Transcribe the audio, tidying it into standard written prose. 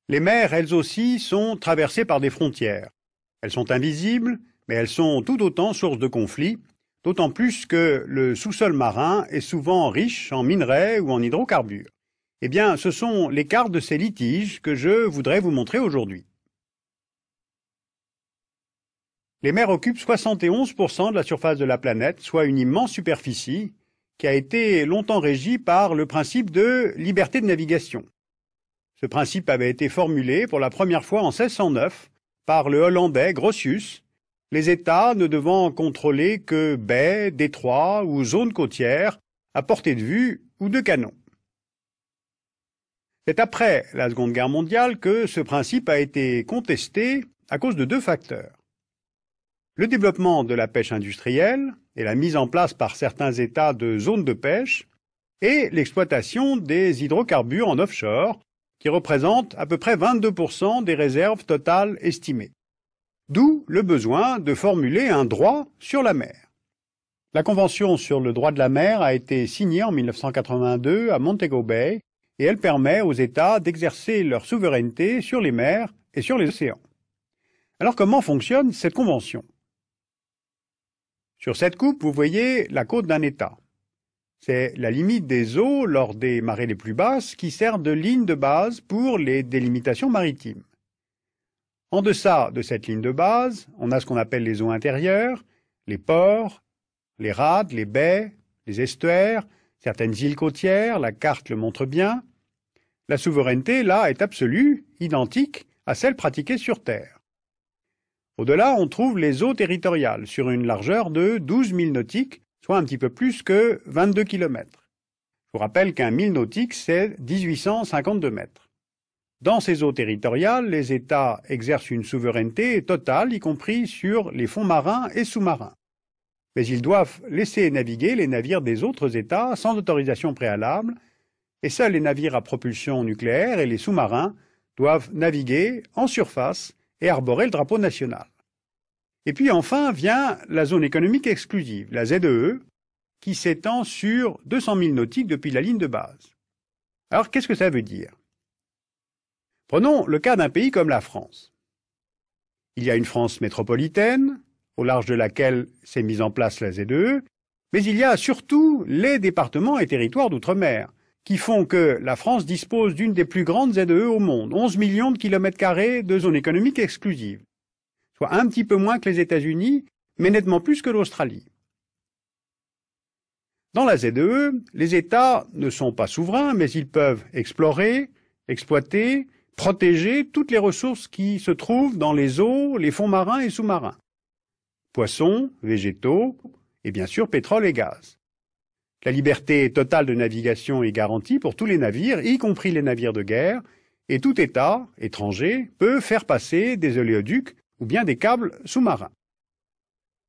Les mers, elles aussi, sont traversées par des frontières. Elles sont invisibles, mais elles sont tout autant source de conflits, d'autant plus que le sous-sol marin est souvent riche en minerais ou en hydrocarbures. Eh bien, ce sont les cartes de ces litiges que je voudrais vous montrer aujourd'hui. Les mers occupent 71% de la surface de la planète, soit une immense superficie qui a été longtemps régie par le principe de liberté de navigation. Ce principe avait été formulé pour la première fois en 1609 par le Hollandais Grotius, les États ne devant contrôler que baies, détroits ou zones côtières à portée de vue ou de canon. C'est après la Seconde Guerre mondiale que ce principe a été contesté à cause de deux facteurs. Le développement de la pêche industrielle et la mise en place par certains États de zones de pêche et l'exploitation des hydrocarbures en offshore qui représentent à peu près 22% des réserves totales estimées. D'où le besoin de formuler un droit sur la mer. La Convention sur le droit de la mer a été signée en 1982 à Montego Bay et elle permet aux États d'exercer leur souveraineté sur les mers et sur les océans. Alors comment fonctionne cette convention? Sur cette coupe, vous voyez la côte d'un État. C'est la limite des eaux lors des marées les plus basses qui sert de ligne de base pour les délimitations maritimes. En deçà de cette ligne de base, on a ce qu'on appelle les eaux intérieures, les ports, les rades, les baies, les estuaires, certaines îles côtières, la carte le montre bien. La souveraineté, là, est absolue, identique à celle pratiquée sur Terre. Au-delà, on trouve les eaux territoriales, sur une largeur de 12 milles nautiques, soit un petit peu plus que 22 km. Je vous rappelle qu'un mille nautique, c'est 1852 mètres. Dans ces eaux territoriales, les États exercent une souveraineté totale, y compris sur les fonds marins et sous-marins. Mais ils doivent laisser naviguer les navires des autres États sans autorisation préalable, et seuls les navires à propulsion nucléaire et les sous-marins doivent naviguer en surface et arborer le drapeau national. Et puis enfin vient la zone économique exclusive, la ZEE, qui s'étend sur 200 milles nautiques depuis la ligne de base. Alors qu'est-ce que ça veut dire? Prenons le cas d'un pays comme la France. Il y a une France métropolitaine, au large de laquelle s'est mise en place la ZEE, mais il y a surtout les départements et territoires d'outre-mer, qui font que la France dispose d'une des plus grandes ZEE au monde, 11 millions de kilomètres carrés de zone économique exclusive, soit un petit peu moins que les États-Unis, mais nettement plus que l'Australie. Dans la ZEE, les États ne sont pas souverains, mais ils peuvent explorer, exploiter, protéger toutes les ressources qui se trouvent dans les eaux, les fonds marins et sous-marins. Poissons, végétaux, et bien sûr pétrole et gaz. La liberté totale de navigation est garantie pour tous les navires, y compris les navires de guerre, et tout État étranger peut faire passer des oléoducs ou bien des câbles sous-marins.